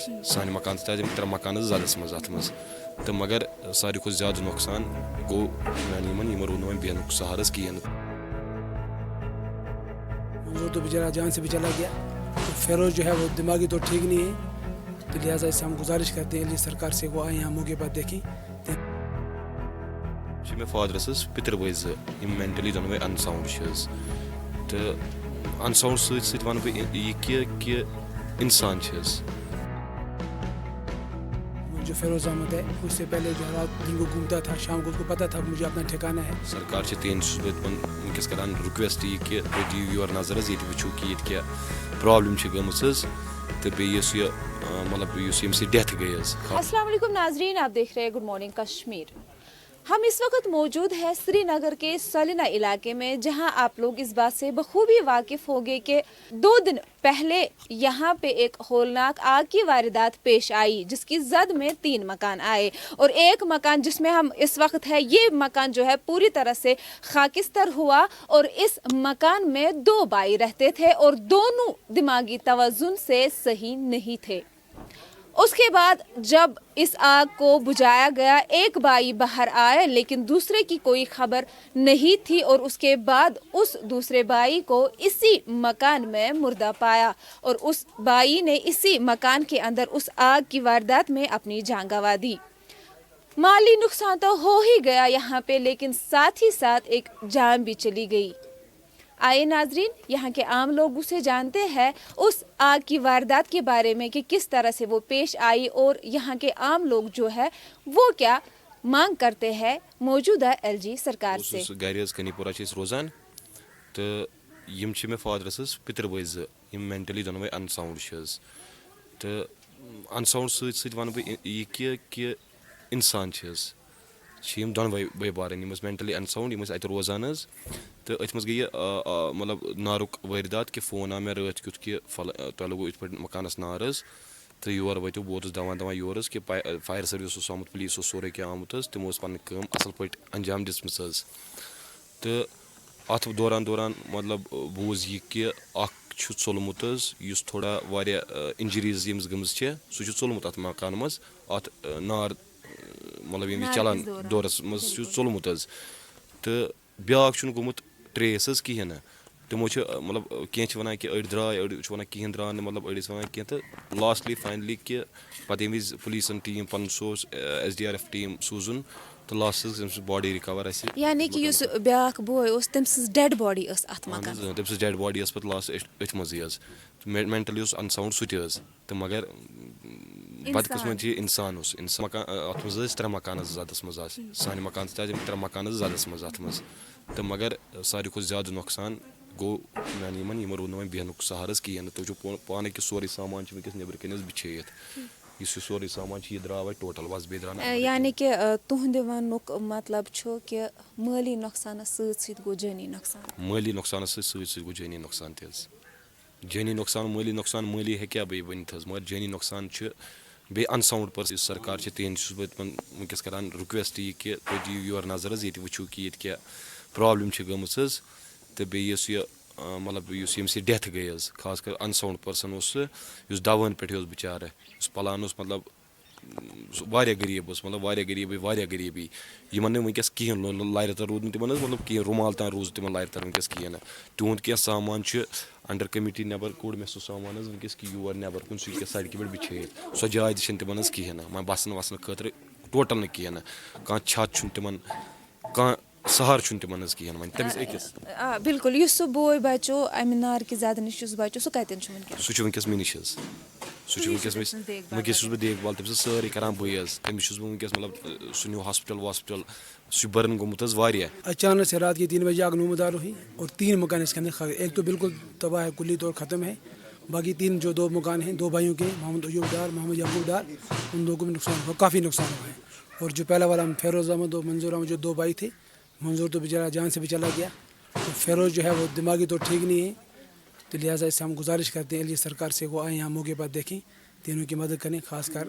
سان مکان تم 3 مکان زدس مز ات مز تو مگر ساروی کھت زیادہ نقصان گو میان رو نا بیہن سہارس کہین. منظور تو بیچارہ جان سے بھی چلا گیا. فیروز جو ہے وہ دماغی تو ٹھیک نہیں ہے, تو لہٰذا اس سے ہم گزارش کرتے ہیں سرکار سے وہ آئیں یہاں موقع پر دیکھیں. مے فادرس پتر بھائی زم مینٹلی دونوے ان ساؤنڈ تو ان ساؤنڈ ست ون بہ یہ کہ انسان جو فیروز احمد ہے اس سے پہلے جو رات دن کو گھومتا تھا, شام کو اس کو پتہ تھا مجھے اپنا ٹھکانا ہے. سرکار تین ونکس کران رکویسٹ یہ کہ تُہۍ دِیِو یور نظر حظ ییٚتہِ وٕچھِو کہ ییٚتہِ کیٛاہ پرٛابلِم چھِ گٔمٕژ حظ تہٕ بیٚیہِ یُس یہِ مطلب یُس ییٚمہِ سۭتۍ ڈیتھ گٔے حظ. السلام علیکم ناظرین, آپ دیکھ رہے ہیں گڈ مارننگ کشمیر. ہم اس وقت موجود ہیں سری نگر کے سولینا علاقے میں, جہاں آپ لوگ اس بات سے بخوبی واقف ہوں گے کہ 2 دن پہلے یہاں پہ ایک ہولناک آگ کی واردات پیش آئی جس کی زد میں 3 مکان آئے, اور ایک مکان جس میں ہم اس وقت ہے یہ مکان جو ہے پوری طرح سے خاکستر ہوا, اور اس مکان میں 2 بھائی رہتے تھے اور دونوں دماغی توازن سے صحیح نہیں تھے. اس کے بعد جب اس آگ کو بجھایا گیا ایک بھائی باہر آئے لیکن دوسرے کی کوئی خبر نہیں تھی, اور اس کے بعد اس دوسرے بھائی کو اسی مکان میں مردہ پایا, اور اس بھائی نے اسی مکان کے اندر اس آگ کی واردات میں اپنی جان گنوا دی. مالی نقصان تو ہو ہی گیا یہاں پہ, لیکن ساتھ ہی ساتھ ایک جان بھی چلی گئی. آئے ناظرین, یہاں کے عام لوگ اسے جانتے ہیں اس آگ کی واردات کے بارے میں کہ کس طرح سے وہ پیش آئی, اور یہاں کے عام لوگ جو ہے وہ کیا مانگ کرتے ہیں موجودہ ایل جی سرکار سے. گھر کنی پورہ روزان تو یم مے فادرس پتر بھائی زم مینٹلی دونوے ان ساؤنڈ تو ان ساؤنڈ ست ون بہ یہ کہ انسان دونوے بے بارن یم مینٹلی ان ساؤنڈ یم اتہ روزان حظ. تو ات مز گئی مطلب نارک واردات کہ فون آو مے رات کیُتھ کہ تۄہہِ لوٚگوُ یِتھ پٲٹھۍ مکانس نار حظ تو یور وٲتِو. بہٕ ووتُس دَوان یور حظ کہ فایر سٔروِس اوس آمُت, پُلیٖس اوس سورُے کینٛہہ آمُت حظ, تِمو ٲس پنٕنۍ کٲم اَصٕل پٲٹھۍ انجام دِژمٕژ حظ. تہٕ اتھ دوران مطلب بوٗز یہِ کہ اکھ چھُ ژوٚلمُت حظ یُس تھوڑا واریاہ انجریٖز ییٚمِس گٔمٕژ چھےٚ, سُہ چھُ ژوٚلمُت اتھ مکان منٛز اتھ نار مطلب ییٚمہِ وِزِ چلان دورس منٛز چھُ ژوٚلمُت حظ. تہٕ بیٛاکھ چھُنہٕ گوٚمُت ٹریس حظ کِہینۍ نہٕ. تِمو چھِ مطلب کینٛہہ چھِ وَنان کہ أڑۍ درٛاے, أڑۍ چھِ وَنان کِہینۍ درٛاو نہٕ, مطلب أڑۍ ٲسۍ وَنان کینٛہہ. تہٕ لاسٹلی فاینلی کہ پتہٕ ییٚمہِ وِزِ پُلیٖسن ٹیٖم پنُن سُہ اوس SDRF ٹیٖم سوٗزُن تہٕ لاسٹس تٔمۍ سٕنٛز باڈی رِکور اَسہِ. یعنی کہ یُس بیٛاکھ بوے اوس تٔمۍ سٕنٛز ڈیڈ باڈی ٲس اتھ مکان, تٔمۍ سٕنٛز ڈیڈ باڈی ٲس پتہٕ لاسٹ أتھۍ منٛزٕے حظ. مینٹلی اوس ان ساوُنڈ سُہ تہِ حظ. تہٕ مگر بدقٕسمت چھِ انسان اوس مکان اتھ منٛز ٲسۍ 3 مکان حظ زدس منٛز آسہِ. سانہِ مکان تہِ 3 مکان زدس منٛز اتھ منٛز. تہٕ مگر ساروی کھۄتہٕ زیادٕ نۄقصان گوٚو میانہِ رو نہٕ وۄنۍ بیہنُک سہارس کِہینۍ نہٕ. تُہۍ وٕچھِو پانے کہ سورُے سامان چھُ ؤنکیٚس نیبرٕ کَنۍ حظ بِچھٲیِتھ. یُس یہِ سورُے سامان چھُ یہِ درٛاو وۄنۍ ٹوٹل بس بیٚیہِ درٛاو نہٕ. یعنی کہ تُہنٛدِ وننُک مطلب چھُ کہ مٲلی نۄقصانس سۭتۍ سۭتۍ گوٚو جٲنی نۄقصان. مٲلی نۄقصانس سۭتۍ گوٚو جٲنی نۄقصان تہِ حظ. جٲنی نۄقصان مٲلی ہیٚکہِ ہا بیٚیہِ ؤنِتھ حظ, مگر جٲنی نۄقصان چھُ بیٚیہِ ان ساوُنڈ پٔرسن یُس سرکار چھِ تِہنٛدِ چھُس بہٕ تِمن ؤنکیٚس کران رِکویسٹ یہِ کہ تُہۍ دِیِو یور نظر حظ ییٚتہِ وٕچھِو کہ ییٚتہِ کیٛاہ پرابلِم چھِ گٔمٕژ حظ. تہٕ بیٚیہِ یُس یہِ مطلب یُس ییٚمہِ سۭتۍ ڈیتھ گٔے حظ, خاص کر ان ساوُنڈ پٔرسن اوس سُہ یُس دوہن پٮ۪ٹھٕے اوس بِچارٕ, یُس پلان اوس مطلب واریاہ غریٖب اوس, مطلب واریاہ غریٖبی یِمن نہٕ ؤنکیٚس کِہینۍ لرِ تل روٗد نہٕ تِمن حظ, مطلب کِہینۍ رُمال تام روٗز تِمن لرِ تل ؤنکیٚس کِہینۍ نہٕ. تِہُنٛد کینٛہہ سامان چھُ انڈر کمیٹی نیبر کوٚڑ مےٚ سُہ سامان حظ ؤنکیٚس کہ یور نیبر کُن سُہ ؤنکیٚس سڑکہِ پٮ۪ٹھ بِچھٲیِتھ. سۄ جاے تہِ چھنہٕ تِمن حظ کِہینۍ نہٕ, وۄنۍ بسنہٕ وسنہٕ خٲطرٕ ٹوٹل نہٕ کِہینۍ نہٕ. کانٛہہ چھت چھُنہٕ تِمن, کانٛہہ سہارٕ چھُنہٕ تِمن حظ کِہینۍ وۄنۍ تٔمِس أکِس. بالکل یُس سُہ بوے بچو امہِ نار کہِ زدٕ نِش یُس بچو سُہ کتٮ۪ن چھُ وٕنکیٚن؟ سُہ چھُ ؤنکیٚس مےٚ نِش حظ. سُہ چھُ ؤنکیٚس چھُس بہٕ دیکھ بال تٔمۍ سٕنٛز سٲرٕے کران بٕے حظ. تٔمِس چھُس بہٕ ؤنکیٚس مطلب سُہ نیوٗ ہاسپِٹل سُہ چھُ بٔرٕن گوٚمُت حظ واریاہ. اچانک سے رات کے 3 بجے آگ نمودار ہوئی اور 3 مکان اس کے اندر خالی. ایک تو بالکل تباہ ہے, کلی طور ختم ہے. باقی 3 جو 2 مکان ہیں 2 بھائیوں کے, محمد ایوب ڈار محمد یعقوب ڈار, ان 2 کو بھی نقصان ہوا, کافی نقصان ہوا ہے. اور جو پہلا والا فیروز احمد اور منظور احمد جو 2 بھائی تھے, منظور تو بیچارہ جان سے بھی چلا گیا. تو فیروز جو ہے وہ دماغی تو ٹھیک نہیں ہے, تو لہٰذا اس سے ہم گزارش کرتے ہیں سرکار سے وہ آئیں یہاں موقع پر دیکھیں, تینوں کی مدد کریں. خاص کر